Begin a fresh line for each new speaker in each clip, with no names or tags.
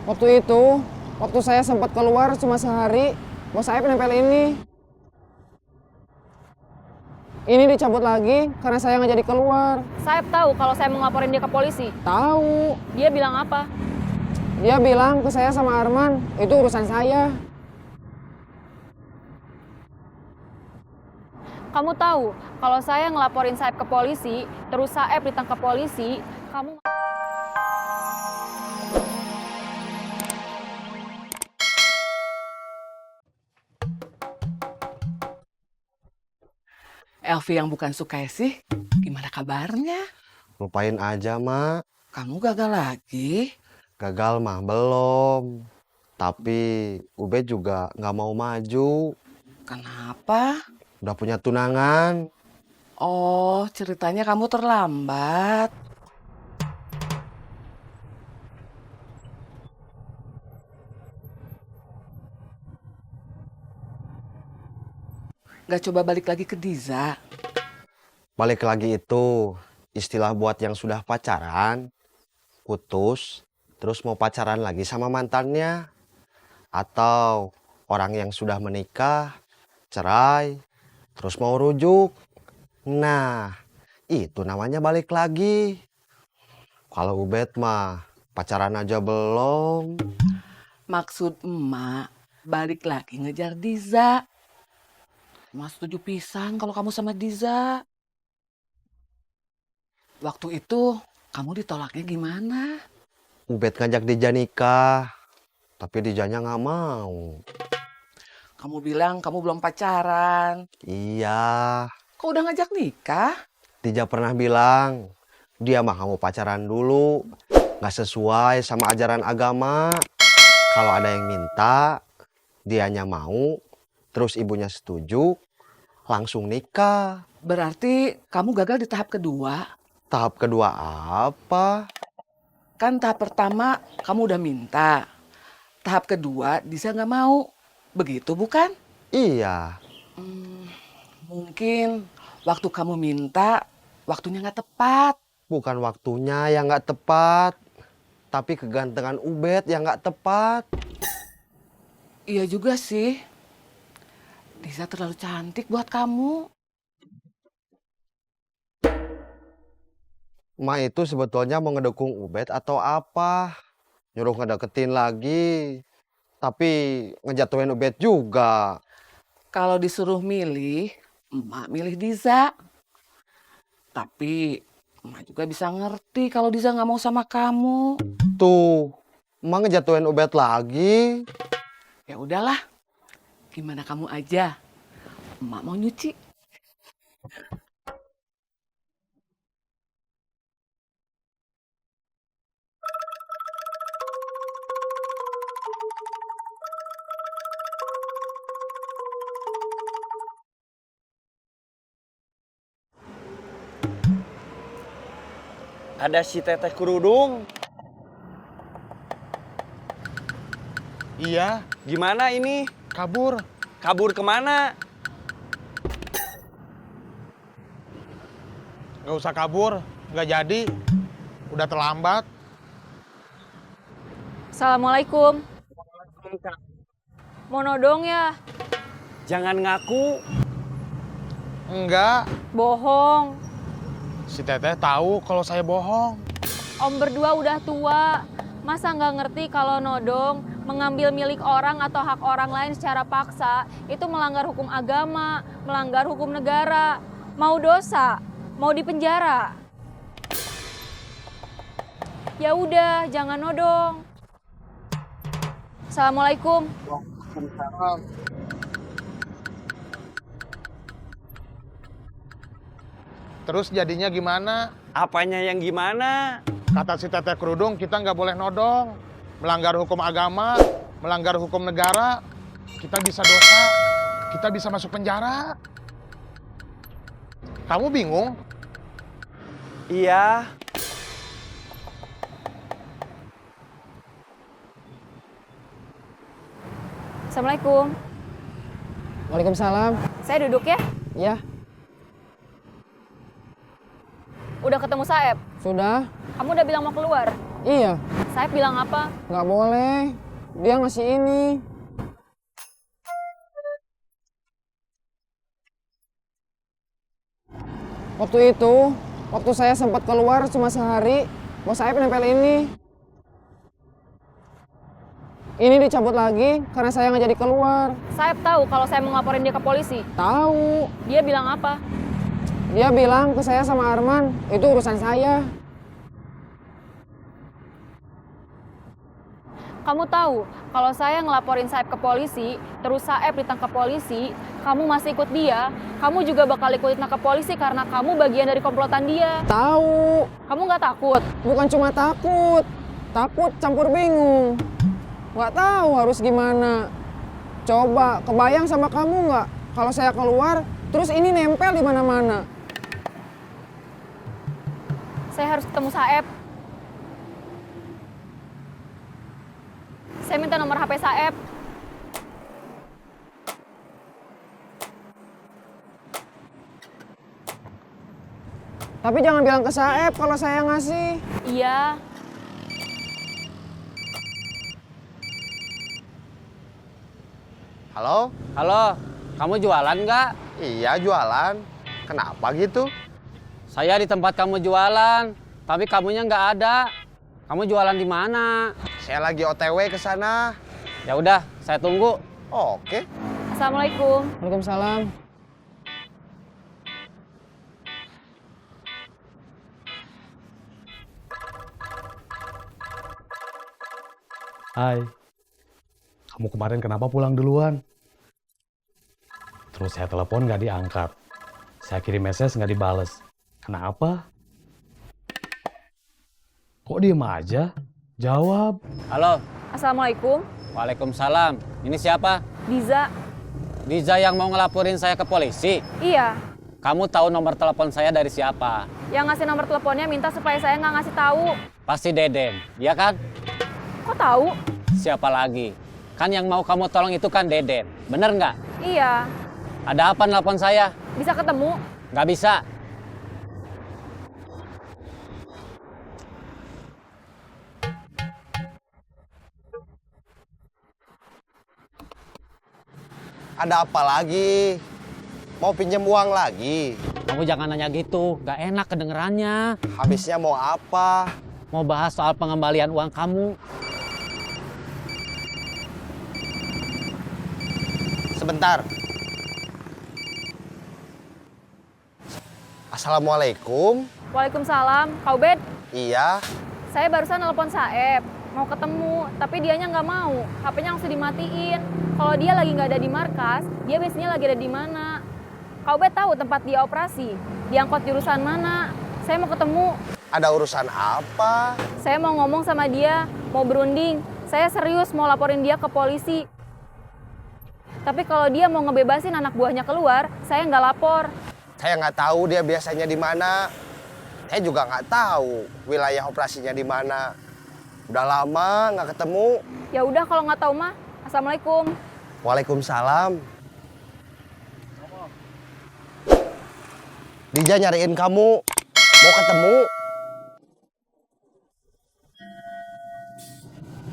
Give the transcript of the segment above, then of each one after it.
Waktu itu, waktu saya sempat keluar cuma sehari, bos saya nempel ini. Ini dicabut lagi karena saya nggak jadi keluar.
Saeb tahu kalau saya mau ngelaporin dia ke polisi.
Tahu.
Dia bilang apa?
Dia bilang ke saya sama Arman, itu urusan saya.
Kamu tahu kalau saya ngelaporin Saeb ke polisi, terus Saeb ditangkap polisi, kamu...
Elvi yang bukan Sukesi, gimana kabarnya?
Lupain aja, Mak.
Kamu gagal lagi?
Gagal mah belum. Tapi Ubed juga nggak mau maju.
Kenapa?
Udah punya tunangan.
Oh, ceritanya kamu terlambat. Gak coba balik lagi ke Diza?
Balik lagi itu istilah buat yang sudah pacaran, putus, terus mau pacaran lagi sama mantannya. Atau orang yang sudah menikah, cerai, terus mau rujuk. Nah, itu namanya balik lagi. Kalau Ubed mah pacaran aja belum.
Maksud emak, balik lagi ngejar Diza. Mas setuju pisan kalau kamu sama Diza. Waktu itu kamu ditolaknya gimana?
Ubed ngajak Dija nikah, tapi Dijanya nggak mau.
Kamu bilang kamu belum pacaran.
Iya,
Kok udah ngajak nikah?
Dija pernah bilang, dia mah mau pacaran dulu, nggak sesuai sama ajaran agama. Kalau ada yang minta, dianya mau, terus ibunya setuju, langsung nikah.
Berarti kamu gagal di tahap kedua.
Tahap kedua apa?
Kan tahap pertama kamu udah minta. Tahap kedua Diza nggak mau. Begitu bukan?
Iya,
Mungkin waktu kamu minta, waktunya nggak tepat.
bukan waktunya yang nggak tepat, tapi kegantengan Ubed yang nggak tepat.
Iya juga sih. Diza terlalu cantik buat kamu.
Ma itu sebetulnya mau ngedukung Ubed atau apa? Nyuruh ngedeketin lagi. Tapi ngejatuhin Ubed juga.
Kalau disuruh milih, emak milih Diza. Tapi emak juga bisa ngerti kalau Diza nggak mau sama kamu.
Tuh, emang ngejatuhin Ubed lagi.
Ya udahlah, gimana kamu aja. Emak mau nyuci.
Ada si teteh kerudung.
Iya,
Gimana ini?
kabur.
Kabur kemana?
Gak usah kabur, gak jadi. Udah terlambat.
Assalamualaikum. Mau nodong ya?
Jangan ngaku.
Enggak,
Bohong.
si Teteh tahu kalau saya bohong.
Om berdua udah tua. Masa nggak ngerti kalau nodong, mengambil milik orang atau hak orang lain secara paksa, itu melanggar hukum agama, melanggar hukum negara. Mau dosa, mau dipenjara. Ya udah, jangan nodong. Assalamualaikum.
Terus jadinya gimana?
Apanya yang gimana?
Kata si Teteh kerudung, kita nggak boleh nodong. Melanggar hukum agama, melanggar hukum negara. Kita bisa dosa, kita bisa masuk penjara. Kamu bingung?
Iya.
Assalamualaikum.
Waalaikumsalam.
Saya duduk ya.
Ya,
Udah ketemu Saeb?
sudah.
Kamu udah bilang mau keluar?
Iya,
Saeb bilang apa?
nggak boleh. Dia ngasih ini. Waktu saya sempat keluar cuma sehari, bos Saeb nempel ini. Ini dicabut lagi karena saya nggak jadi keluar.
Saeb tahu kalau saya mau ngelaporin dia ke polisi.
Tahu.
Dia bilang apa?
Dia bilang ke saya sama Arman, itu urusan saya.
Kamu tahu, kalau saya ngelaporin Saeb ke polisi, terus Saeb ditangkap polisi, kamu masih ikut dia, kamu juga bakal ikut ditangkap polisi karena kamu bagian dari komplotan dia.
Tahu.
Kamu nggak takut?
Bukan cuma takut campur bingung. Nggak tahu harus gimana. Coba kebayang sama kamu nggak kalau saya keluar, terus ini nempel di mana-mana.
Saya harus ketemu Saeb. Saya minta nomor HP Saeb.
Tapi jangan bilang ke Saeb kalau saya ngasih.
Iya.
Halo?
Halo, kamu jualan nggak?
Iya jualan. Kenapa gitu?
Saya di tempat kamu jualan, tapi kamunya nggak ada. Kamu jualan di mana?
Saya lagi OTW ke sana.
Ya udah, saya tunggu.
Oke.
Assalamualaikum.
Waalaikumsalam.
Hai, kamu kemarin kenapa pulang duluan? Terus saya telepon nggak diangkat. Saya kirim message nggak dibales. Kenapa? Kok diem aja? Jawab.
Halo,
Assalamualaikum.
waalaikumsalam. Ini siapa?
Diza.
Diza yang mau ngelaporin saya ke polisi.
Iya.
Kamu tahu nomor telepon saya dari siapa?
Yang ngasih nomor teleponnya minta supaya saya nggak ngasih tahu.
Pasti Deden, iya kan?
Kok tahu?
Siapa lagi? Kan yang mau kamu tolong itu kan Deden, bener nggak?
Iya.
Ada apa nelpon saya?
Bisa ketemu?
Nggak bisa.
Ada apa lagi? Mau pinjam uang lagi?
Kamu jangan nanya gitu, nggak enak kedengerannya.
Habisnya mau apa?
Mau bahas soal pengembalian uang kamu.
Sebentar. Assalamualaikum.
Waalaikumsalam. Kak Ubed,
Iya.
saya barusan nelpon Saeb. Mau ketemu, tapi dianya nggak mau. HP-nya langsung dimatiin. Kalau dia lagi nggak ada di markas, dia biasanya lagi ada di mana. Kak Ubed tahu tempat dia operasi. Di angkot jurusan mana? Saya mau ketemu.
Ada urusan apa?
Saya mau ngomong sama dia, mau berunding. Saya serius mau laporin dia ke polisi. Tapi kalau dia mau ngebebasin anak buahnya keluar, saya nggak lapor.
Saya nggak tahu dia biasanya di mana. Saya juga nggak tahu wilayah operasinya di mana. Udah lama nggak ketemu.
Ya udah kalau nggak tahu mah, assalamualaikum.
Waalaikumsalam. Dija nyariin kamu. Mau ketemu.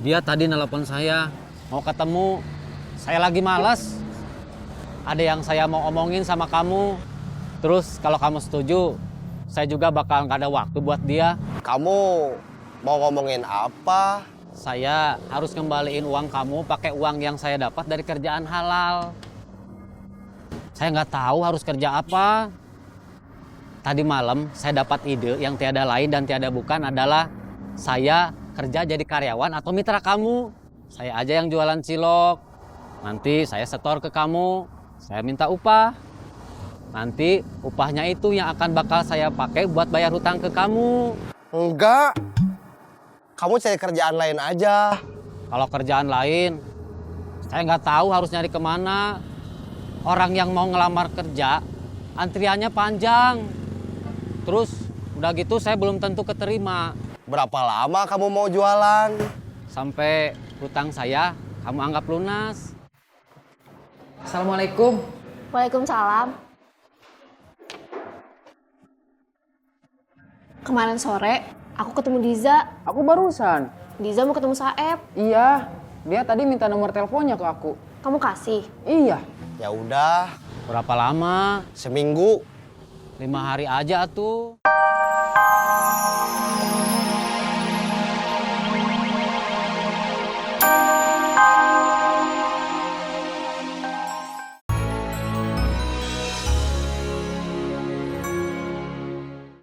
Dia tadi nelpon saya, mau ketemu. Saya lagi malas. Ada yang saya mau omongin sama kamu. Terus kalau kamu setuju, saya juga bakal nggak ada waktu buat dia.
Kamu mau ngomongin apa?
Saya harus kembaliin uang kamu pakai uang yang saya dapat dari kerjaan halal. Saya nggak tahu harus kerja apa. Tadi malam saya dapat ide yang tiada lain dan tiada bukan adalah saya kerja jadi karyawan atau mitra kamu. Saya aja yang jualan cilok. Nanti saya setor ke kamu. Saya minta upah. Nanti upahnya itu yang akan bakal saya pakai buat bayar hutang ke kamu.
Enggak. Kamu cari kerjaan lain aja.
Kalau kerjaan lain, saya nggak tahu harus nyari kemana. Orang yang mau ngelamar kerja, antriannya panjang. Terus, udah gitu saya belum tentu keterima.
Berapa lama kamu mau jualan?
Sampai hutang saya, kamu anggap lunas.
Assalamualaikum.
Waalaikumsalam. Kemarin sore, Aku ketemu Diza.
Aku barusan.
Diza mau ketemu Saeb.
Iya, dia tadi minta nomor teleponnya ke aku.
Kamu kasih?
Iya.
Ya udah,
Berapa lama?
seminggu.
5 hari aja tuh.